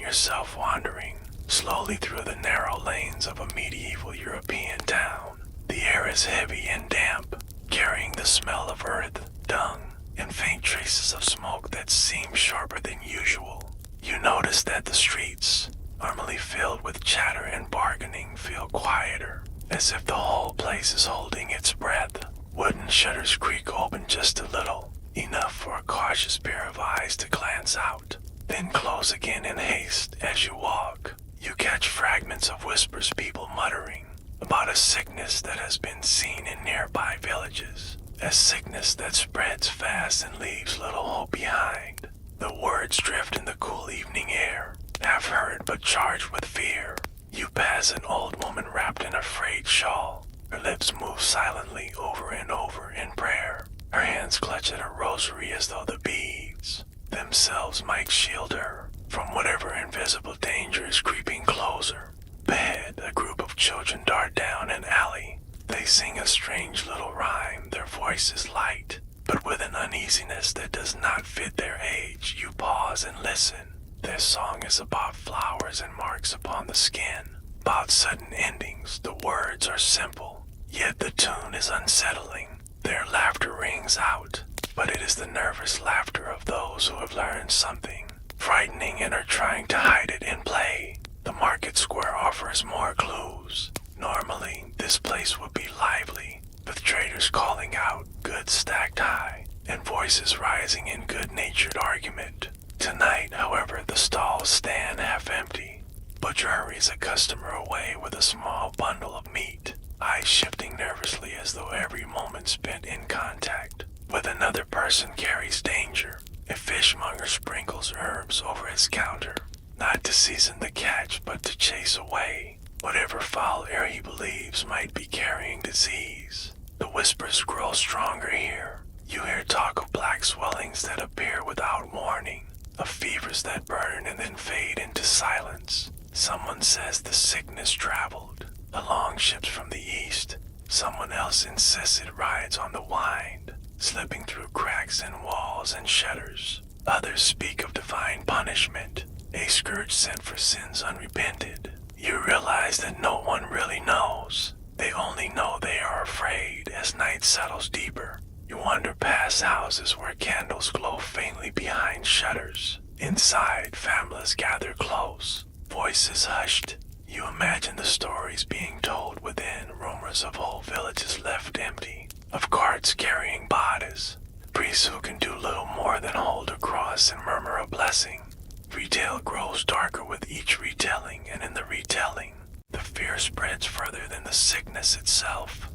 yourself wandering slowly through the narrow lanes of a medieval European town. The air is heavy and damp, carrying the smell of earth, dung, and faint traces of smoke that seem sharper than usual. You notice that the streets, normally filled with chatter and bargaining, feel quieter, as if the whole place is holding its breath. Wooden shutters creak open just a little, enough for a cautious pair of eyes to glance out, then close again in haste as you walk. You catch fragments of whispers, people muttering about a sickness that has been seen in nearby villages, a sickness that spreads fast and leaves little hope behind. The words drift in the cool evening air, half heard but charged with fear. You pass an old woman wrapped in a frayed shawl. Her lips move silently over and over in prayer. Her hands clutch at a rosary as though the beads themselves might shield her from whatever invisible danger is creeping closer. Ahead, a group of children dart down an alley. They sing a strange little rhyme, their voices light, but with an uneasiness that does not fit their age. You pause and listen. Their song is about flowers and marks upon the skin, about sudden endings. The words are simple, yet the tune is unsettling. Their laughter rings out, but it is the nervous laughter of those who have learned something frightening and are trying to hide it in play. The market square offers more clues. Normally, this place would be lively, with traders calling out, goods stacked high, and voices rising in good-natured argument. Tonight, however, the stalls stand half empty. Butcher hurries a customer away with a small bundle of meat, eyes shifting nervously as though every moment spent in contact with another person carries danger. A fishmonger sprinkles herbs over his counter, not to season the catch, but to chase away whatever foul air he believes might be carrying disease. The whispers grow stronger here. You hear talk of black swellings that appear without warning, of fevers that burn and then fade into silence. Someone says the sickness traveled along ships from the east. Someone else insists it rides on the wind, slipping through cracks in walls and shutters. Others speak of divine punishment, a scourge sent for sins unrepented. You realize that no one really knows. They only know they are afraid as night settles deeper. You wander past houses where candles glow faintly behind shutters. Inside, families gather close, voices hushed. You imagine the stories being told within, rumors of whole villages left empty, of carts carrying bodies, priests who can do little more than hold a cross and murmur a blessing. Retail grows darker with each retelling, and in the retelling, the fear spreads further than the sickness itself.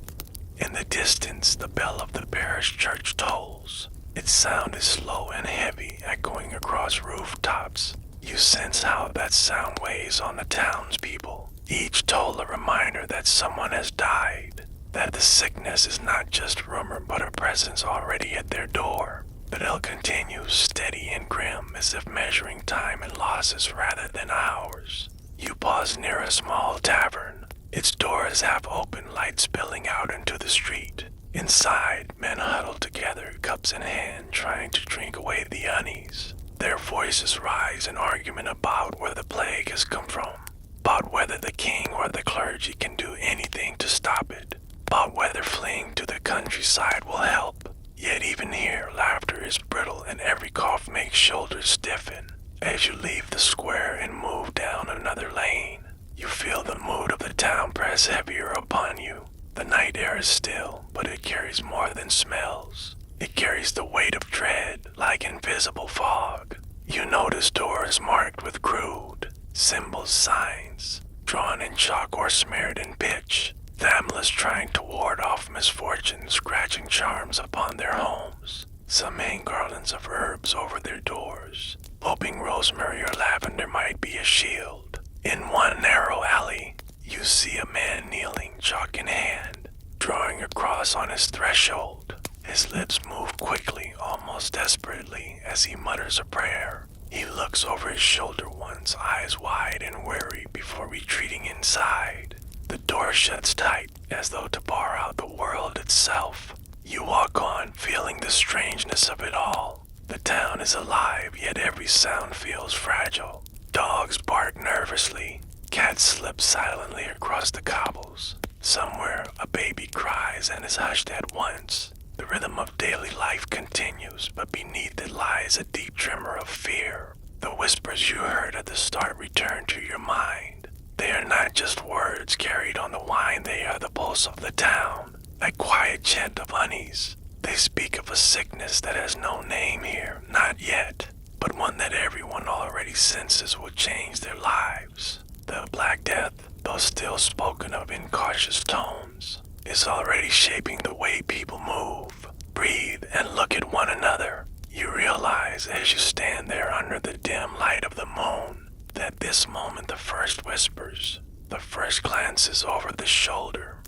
In the distance, the bell of the parish church tolls. Its sound is slow and heavy, echoing across rooftops. You sense how that sound weighs on the townspeople. Each toll a reminder that someone has died, that the sickness is not just rumor but a presence already at their door. The bell continues, steady and grim, as if measuring time and losses rather than hours. You pause near a small tavern. Its door is half open, light spilling out into the street. Inside, men huddle together, cups in hand, trying to drink away the unease. Their voices rise in argument about where the plague has come from, about whether the king or the clergy can do anything to stop it, about whether fleeing to the countryside will help. Yet even here, laughter is brittle and every cough makes shoulders stiffen. As you leave the square and move down another lane, you feel the mood of the town press heavier upon you. The night air is still, but it carries more than smells. It carries the weight of dread, like invisible fog. You notice doors marked with crude symbols, signs, drawn in chalk or smeared in pitch. Families trying to ward off misfortune, scratching charms upon their homes. Some hang garlands of herbs over their doors, hoping rosemary or lavender might be a shield. In one narrow alley, you see a man kneeling, chalk in hand, drawing a cross on his threshold. His lips move quickly, almost desperately, as he mutters a prayer. He looks over his shoulder once, eyes wide and wary, before retreating inside. The door shuts tight, as though to bar out the world itself. You walk on, feeling the strangeness of it all. The town is alive, yet every sound feels fragile. Dogs bark nervously. Cats slip silently across the cobbles. Somewhere, a baby cries and is hushed at once. The rhythm of daily life continues, but beneath it lies a deep tremor of fear. The whispers you heard at the start return to your mind. They are not just words carried on the wine, they are the pulse of the town, a quiet chant of unease. They speak of a sickness that has no name here, not yet, but one that everyone already senses will change their lives. The Black Death, though still spoken of in cautious tones, is already shaping the way people move, breathe, and look at one another. You realize as you stand there under the dim light of the moon that this moment the first whispers, the first glances over the shoulder,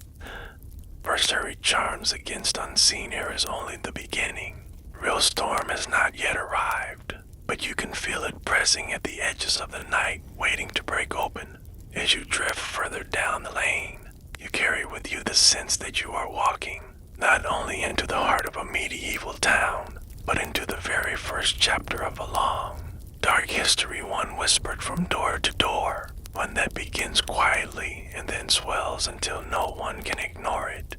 first hurried charms against unseen air is only the beginning. Real storm has not yet arrived, but you can feel it pressing at the edges of the night, waiting to break open. As you drift further down the lane, you carry with you the sense that you are walking, not only into the heart of a medieval town, but into the very first chapter of a long, dark history, one whispered from door to door, one that begins quietly and then swells until no one can ignore it.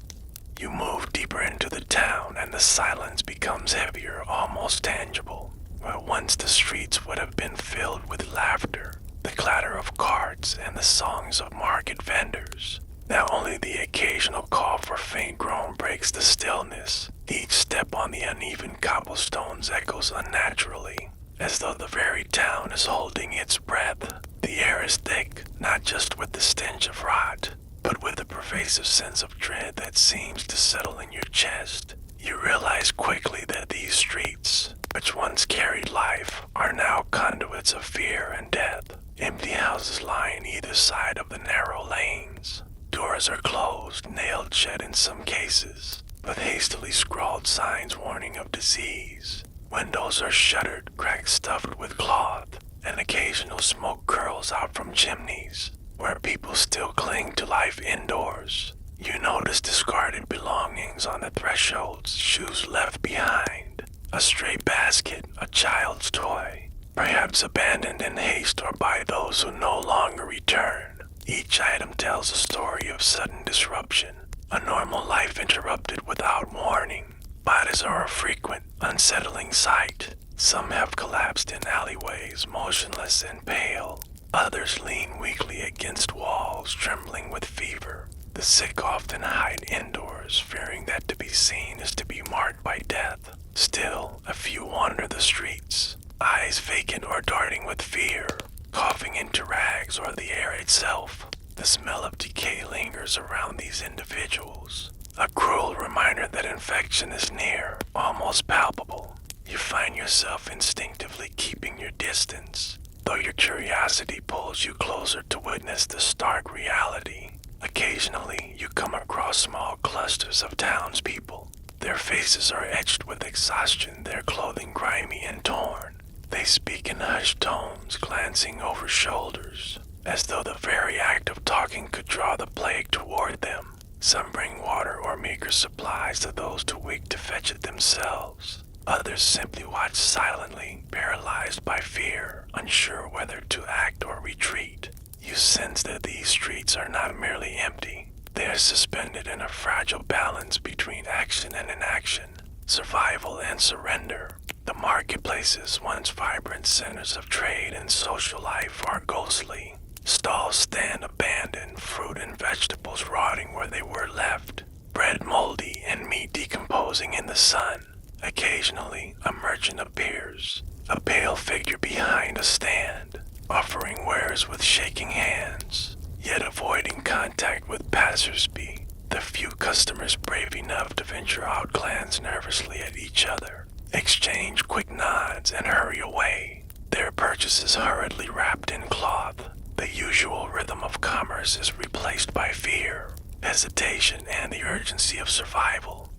You move deeper into the town and the silence becomes heavier, almost tangible. Where once the streets would have been filled with laughter, the clatter of carts, and the songs of market vendors, now only the occasional call for faint groan breaks the stillness. Each step on the uneven cobblestones echoes unnaturally, as though the very town is holding its breath. The air is thick, not just with the stench of rot, but with a pervasive sense of dread that seems to settle in your chest. You realize quickly that these streets, which once carried life, are now conduits of fear and death. Empty houses lie on either side of the narrow lanes. Doors are closed, nailed shut in some cases, with hastily scrawled signs warning of disease. Windows are shuttered, cracks stuffed with cloth, and occasional smoke curls out from chimneys, where people still cling to life indoors. You notice discarded belongings on the thresholds, shoes left behind, a stray basket, a child's toy, perhaps abandoned in haste or by those who no longer return. Each item tells a story of sudden disruption, a normal life interrupted without warning. Bodies are a frequent, unsettling sight. Some have collapsed in alleyways, motionless and pale. Others lean weakly against walls, trembling with fever. The sick often hide indoors, fearing that to be seen is to be marked by death. Still, a few wander the streets, eyes vacant or darting with fear, coughing into rags or the air itself. The smell of decay lingers around these individuals, a cruel reminder that infection is near, almost palpable. You find yourself instinctively keeping your distance, though your curiosity pulls you closer to witness the stark reality. Occasionally, you come across small clusters of townspeople. Their faces are etched with exhaustion, their clothing grimy and torn. They speak in hushed tones, glancing over shoulders, as though the very act of talking could draw the plague toward them. Some bring water or meager supplies to those too weak to fetch it themselves. Others simply watch silently, paralyzed by fear, unsure whether to act or retreat. You sense that these streets are not merely empty. They are suspended in a fragile balance between action and inaction, survival and surrender. The marketplaces, once vibrant centers of trade and social life, are ghostly. Stalls stand abandoned, fruit and vegetables rotting where they were left, bread moldy and meat decomposing in the sun. Occasionally, a merchant appears, a pale figure behind a stand, offering wares with shaking hands, yet avoiding contact with passers-by. The few customers brave enough to venture out glance nervously at each other, exchange quick nods, and hurry away, their purchases hurriedly wrapped in cloth. The usual rhythm of commerce is replaced by fear, hesitation, and the urgency of survival.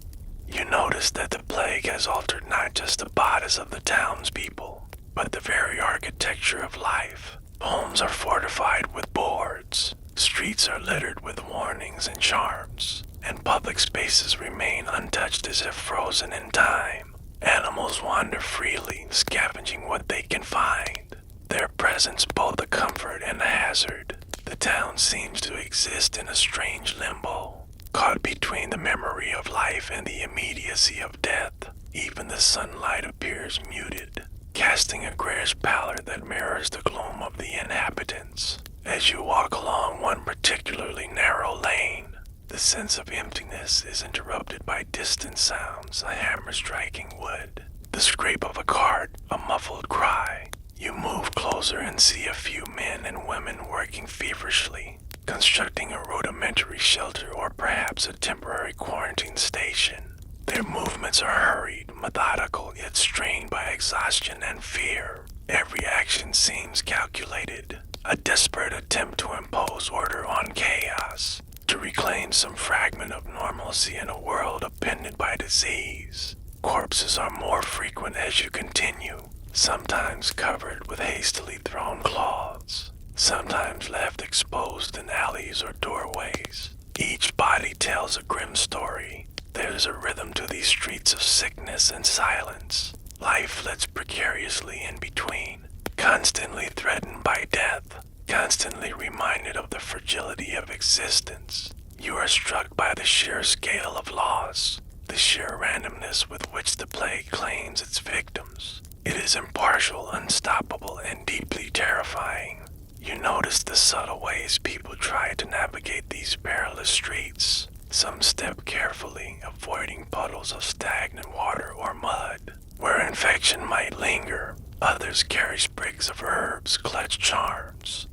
You notice that the plague has altered not just the bodies of the townspeople, but the very architecture of life. Homes are fortified with boards, streets are littered with warnings and charms, and public spaces remain untouched as if frozen in time. Animals wander freely, scavenging what they can find, their presence presents both a comfort and a hazard. The town seems to exist in a strange limbo, caught between the memory of life and the immediacy of death. Even the sunlight appears muted, casting a grayish pallor that mirrors the gloom of the inhabitants. As you walk along one particularly narrow lane, the sense of emptiness is interrupted by distant sounds, a hammer striking wood, the scrape of a cart, a muffled cry. You move closer and see a few men and women working feverishly, constructing a rudimentary shelter or perhaps a temporary quarantine station. Their movements are hurried, methodical, yet strained by exhaustion and fear. Every action seems calculated, a desperate attempt to impose order on chaos, to reclaim some fragment of normalcy in a world upended by disease. Corpses are more frequent as you continue, sometimes covered with hastily thrown cloths, sometimes left exposed in alleys or doorways. Each body tells a grim story. There's a rhythm to these streets of sickness and silence. Life flits precariously in between, constantly threatened by death, constantly reminded of the fragility of existence. You are struck by the sheer scale of loss, the sheer randomness with which the plague claims its victims. It is impartial, unstoppable, and deeply terrifying. You notice the subtle ways people try to navigate these perilous streets. Some step carefully, avoiding puddles of stagnant water or mud, where infection might linger. Others carry sprigs of herbs, clutch charms,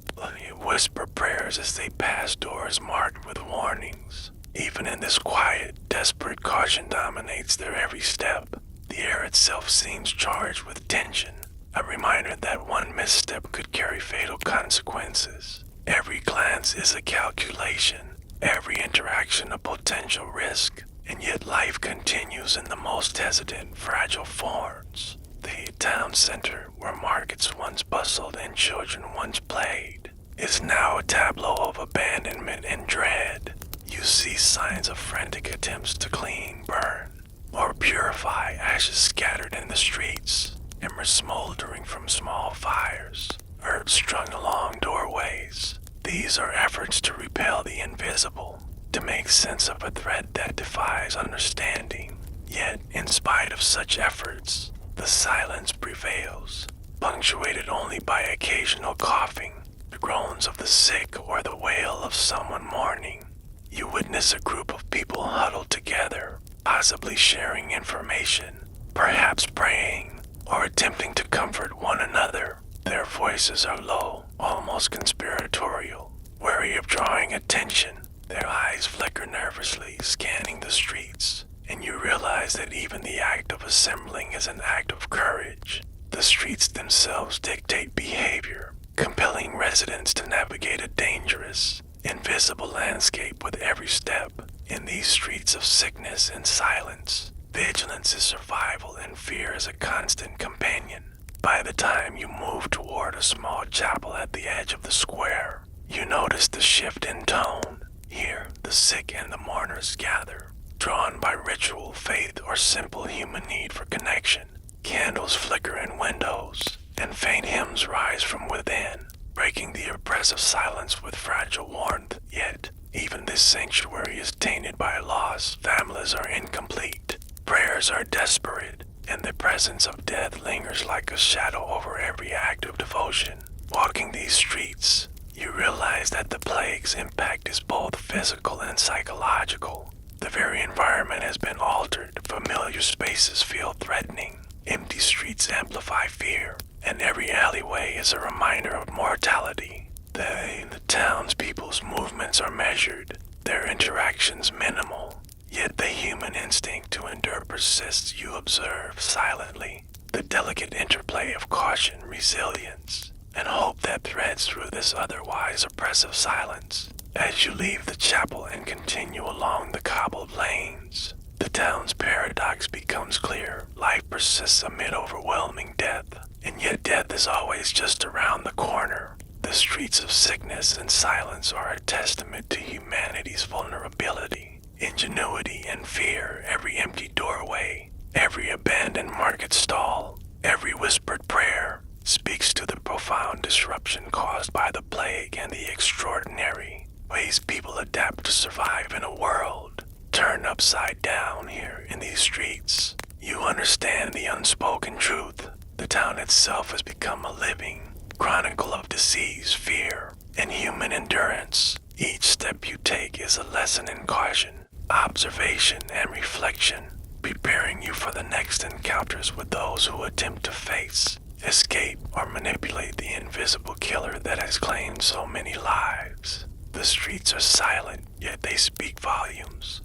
whisper prayers as they pass doors marked with warnings. Even in this quiet, desperate caution dominates their every step. The air itself seems charged with tension, a reminder that one misstep could carry fatal consequences. Every glance is a calculation, every interaction a potential risk, and yet life continues in the most hesitant, fragile forms. The town center, where markets once bustled and children once played, is now a tableau of abandonment and dread. You see signs of frantic attempts to clean, burn, or purify ashes scattered in the streets, embers smoldering from small fires, herbs strung along doorways. These are efforts to repel the invisible, to make sense of a threat that defies understanding. Yet, in spite of such efforts, the silence prevails, punctuated only by occasional coughing, the groans of the sick, or the wail of someone mourning. You witness a group of people huddled together, possibly sharing information, perhaps praying, or attempting to comfort one another. Their voices are low, almost conspiratorial, wary of drawing attention. Their eyes flicker nervously, scanning the streets, and you realize that even the act of assembling is an act of courage. The streets themselves dictate behavior, compelling residents to navigate a dangerous, invisible landscape with every step. In these streets of sickness and silence, vigilance is survival and fear is a constant companion. By the time you move toward a small chapel at the edge of the square, you notice the shift in tone. Here, the sick and the mourners gather, drawn by ritual, faith, or simple human need for connection. Candles flicker in windows, and faint hymns rise from within, breaking the oppressive silence with fragile warmth. Yet, even this sanctuary is tainted by loss. Families are incomplete, prayers are desperate, and the presence of death lingers like a shadow over every act of devotion. Walking these streets, you realize that the plague's impact is both physical and psychological. The very environment has been altered. Familiar spaces feel threatening. Empty streets amplify fear, and every alleyway is a reminder of mortality. The townspeople's movements are measured, their interactions minimal, yet the human instinct to endure persists. You observe silently the delicate interplay of caution, resilience, and hope that threads through this otherwise oppressive silence. As you leave the chapel and continue along the cobbled lanes, the town's paradox becomes clear. Life persists amid overwhelming death, and yet death is always just around the corner. The streets of sickness and silence are a testament to humanity's vulnerability, ingenuity, and fear. Every empty doorway, every abandoned market stall, every whispered prayer, speaks to the profound disruption caused by the plague and the extraordinary ways people adapt to survive in a world turned upside down here in these streets. You understand the unspoken truth. The town itself has become a living chronicle of disease, fear, and human endurance. Each step you take is a lesson in caution, observation, and reflection, preparing you for the next encounters with those who attempt to face, escape, or manipulate the invisible killer that has claimed so many lives. The streets are silent, yet they speak volumes,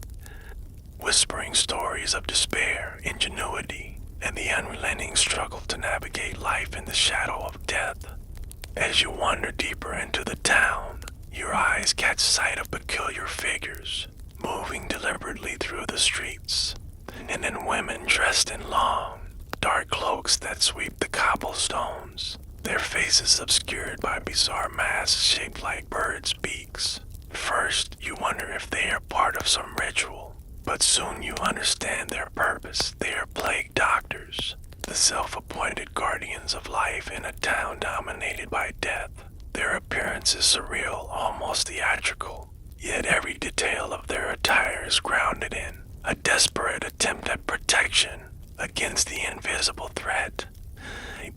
whispering stories of despair, ingenuity, and the unrelenting struggle to navigate life in the shadow of death. As you wander deeper into the town, your eyes catch sight of peculiar figures moving deliberately through the streets, men and women dressed in long, dark cloaks that sweep the cobblestones, their faces obscured by bizarre masks shaped like birds' beaks. First, you wonder if they are part of some ritual, but soon you understand their purpose. They are plague doctors, the self-appointed guardians of life in a town dominated by death. Their appearance is surreal, almost theatrical, yet every detail of their attire is grounded in a desperate attempt at protection against the invisible threat.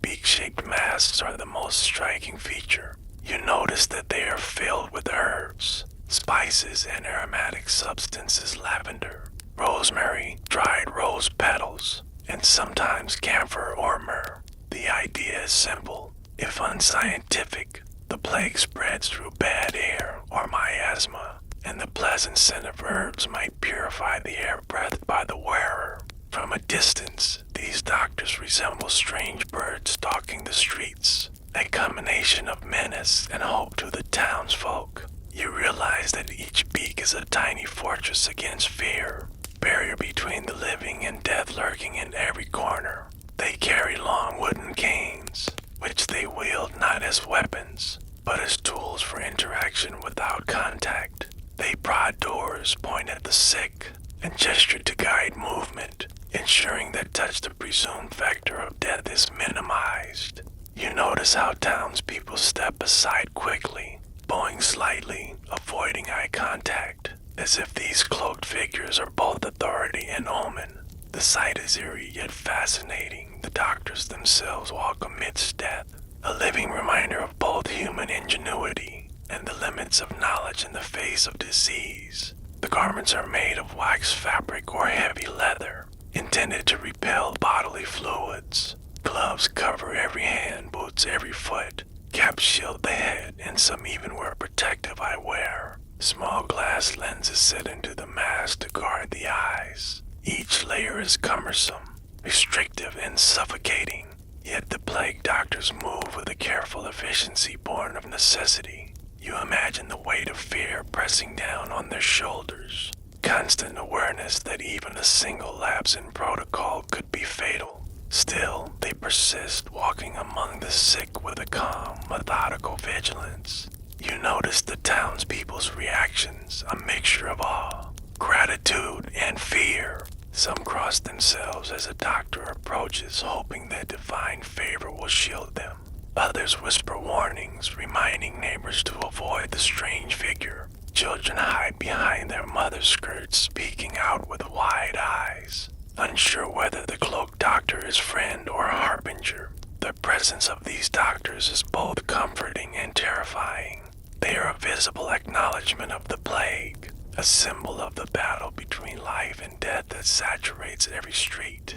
Beak-shaped masks are the most striking feature. You notice that they are filled with herbs, spices, and aromatic substances: lavender, rosemary, dried rose petals, and sometimes camphor or myrrh. The idea is simple, if unscientific. The plague spreads through bad air or miasma, and the pleasant scent of herbs might purify the air breathed by the wearer. From a distance, these doctors resemble strange birds stalking the streets, a combination of menace and hope to the townsfolk. You realize that each beak is a tiny fortress against fear, barrier between the living and death lurking in every corner. They carry long wooden canes, which they wield not as weapons, but as tools for interaction without contact. They prod doors, point at the sick, and gesture to guide movement, ensuring that the presumed vector of death is minimized. You notice how townspeople step aside quickly, bowing slightly, avoiding eye contact, as if these cloaked figures are both authority and omen. The sight is eerie yet fascinating. The doctors themselves walk amidst death, a living reminder of both human ingenuity and the limits of knowledge in the face of disease. The garments are made of wax fabric or heavy leather, intended to repel bodily fluids. Gloves cover every hand, boots every foot, caps shield the head, and some even wear protective eyewear. Small glass lenses set into the mask to guard the eyes. Each layer is cumbersome, restrictive, and suffocating, yet the plague doctors move with a careful efficiency born of necessity. You imagine the weight of fear pressing down on their shoulders, constant awareness that even a single lapse in protocol could be fatal. Still, they persist, walking among the sick with a calm, methodical vigilance. You notice the townspeople's reactions, a mixture of awe, gratitude, and fear. Some cross themselves as a doctor approaches, hoping that divine favor will shield them. Others whisper warnings, reminding neighbors to avoid the strange figure. Children hide behind their mother's skirts, peeking out with wide eyes, unsure whether the cloaked doctor is friend or harbinger. The presence of these doctors is both comforting and terrifying. They are a visible acknowledgement of the plague, a symbol of the battle between life and death that saturates every street.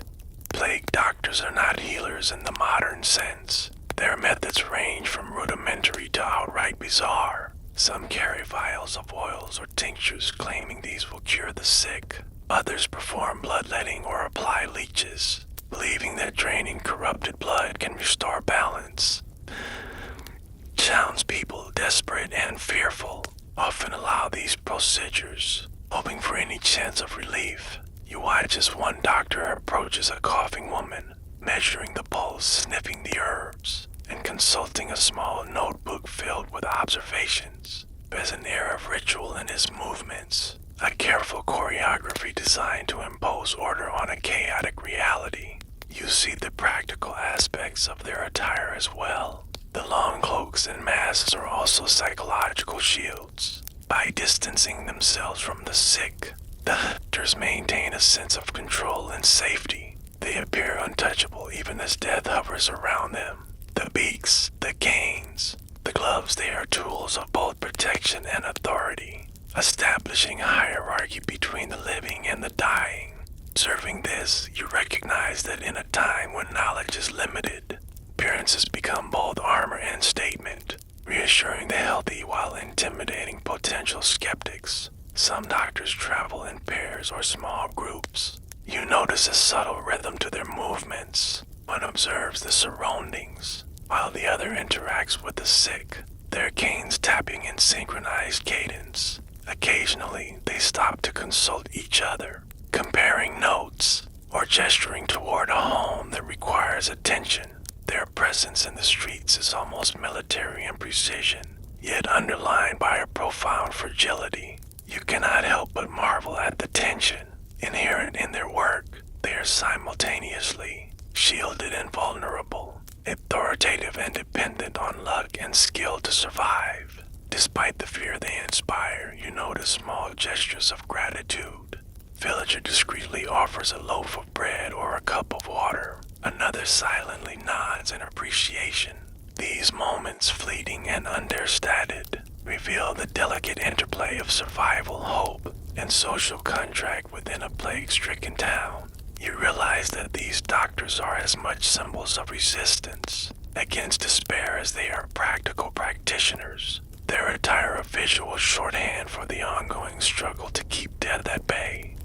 Plague doctors are not healers in the modern sense. Their methods range from rudimentary to outright bizarre. Some carry vials of oils or tinctures claiming these will cure the sick. Others perform bloodletting or apply leeches, believing that draining corrupted blood can restore balance. Townspeople, desperate and fearful, often allow these procedures, hoping for any chance of relief. You watch as one doctor approaches a coughing woman, measuring the pulse, sniffing the herbs, and consulting a small notebook filled with observations. There's an air of ritual in his movements, a careful choreography designed to impose order on a chaotic reality. You see the practical aspects of their attire as well. The long cloaks and masks are also psychological shields. By distancing themselves from the sick, the hunters maintain a sense of control and safety. They appear untouchable even as death hovers around them. The beaks, the canes, the gloves, they are tools of both protection and authority, establishing a hierarchy between the living and the dying. Observing this, you recognize that in a time when knowledge is limited, appearances become both armor and statement, reassuring the healthy while intimidating potential skeptics. Some doctors travel in pairs or small groups. You notice a subtle rhythm to their movements. One observes the surroundings, while the other interacts with the sick, their canes tapping in synchronized cadence. Occasionally, they stop to consult each other, comparing notes, or gesturing toward a home that requires attention. Their presence in the streets is almost military in precision, yet underlined by a profound fragility. You cannot help but marvel at the tension inherent in their work. They are simultaneously shielded and vulnerable, authoritative and dependent on luck and skill to survive. Despite the fear they inspire, you notice small gestures of gratitude. Villager discreetly offers a loaf of bread or a cup of water. Another silently nods in appreciation. These moments, fleeting and understated, reveal the delicate interplay of survival, hope, and social contract within a plague-stricken town. You realize that these doctors are as much symbols of resistance against despair as they are practical practitioners. Their attire a visual shorthand for the ongoing struggle to keep death at bay.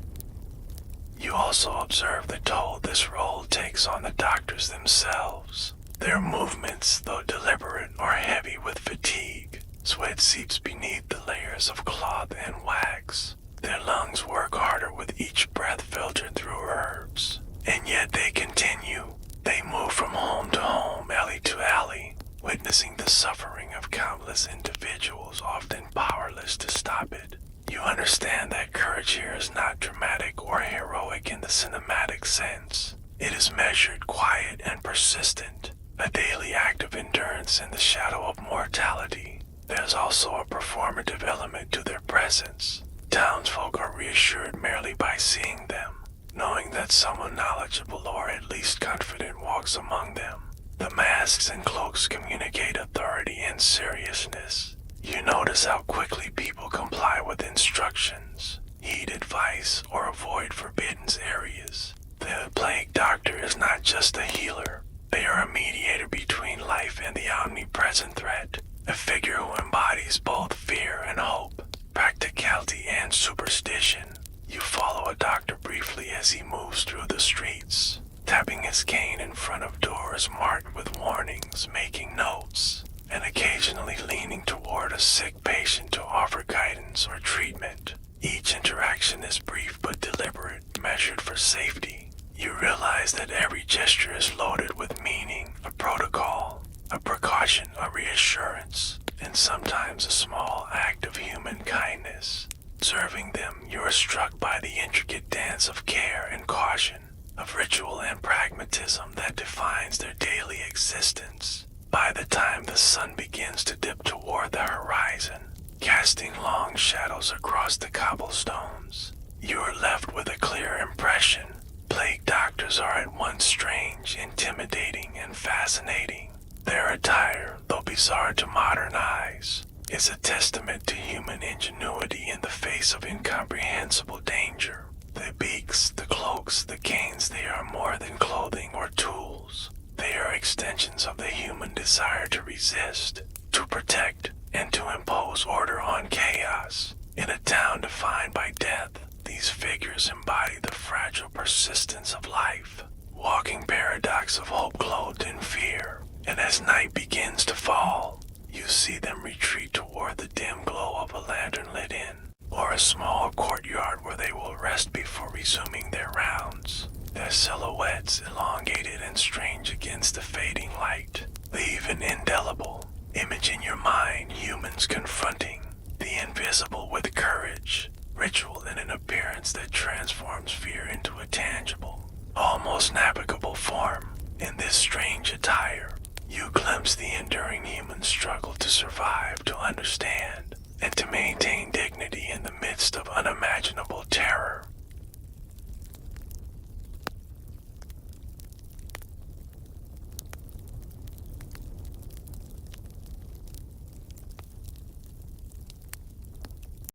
You also observe the toll this role takes on the doctors themselves. Their movements, though deliberate, are heavy with fatigue. Sweat seeps beneath the layers of cloth and wax. Their lungs work harder with each breath filtered through herbs. And yet they continue. They move from home to home, alley to alley, witnessing the suffering of countless individuals, often powerless to stop it. You understand that courage here is not dramatic or heroic in the cinematic sense. It is measured, quiet, and persistent, a daily act of endurance in the shadow of mortality. There's also a performative element to their presence. Townsfolk are reassured merely by seeing them, knowing that someone knowledgeable or at least confident walks among them. The masks and cloaks communicate authority and seriousness. You notice how quickly people comply with instructions, heed advice, or avoid forbidden areas. The plague doctor is not just a healer. They are a mediator between life and the omnipresent threat, a figure who embodies both fear and hope, practicality and superstition. You follow a doctor briefly as he moves through the streets, tapping his cane in front of doors marked with warnings, making notes, and occasionally leaning toward a sick patient to offer guidance or treatment. Each interaction is brief but deliberate, measured for safety. You realize that every gesture is loaded with meaning, a protocol, a precaution, a reassurance, and sometimes a small act of human kindness. Observing them, you are struck by the intricate dance of care and caution, of ritual and pragmatism that defines their daily existence. By the time the sun begins to dip toward the horizon, casting long shadows across the cobblestones, you are left with a clear impression. Plague doctors are at once strange, intimidating, and fascinating. Their attire, though bizarre to modern eyes, is a testament to human ingenuity in the face of incomprehensible danger. The beaks, the cloaks, the canes, they are more than clothing or tools. They are extensions of the human desire to resist, to protect, and to impose order on chaos. In a town defined by death, these figures embody the fragile persistence of life, walking paradox of hope clothed in fear. And as night begins to fall, you see them retreat toward the dim glow of a lantern-lit inn, or a small courtyard where they will rest before resuming their rounds. Their silhouettes, elongated and strange against the fading light, leave an indelible image in your mind, humans confronting the invisible with courage, ritual in an appearance that transforms fear into a tangible, almost navigable form. In this strange attire, you glimpse the enduring human struggle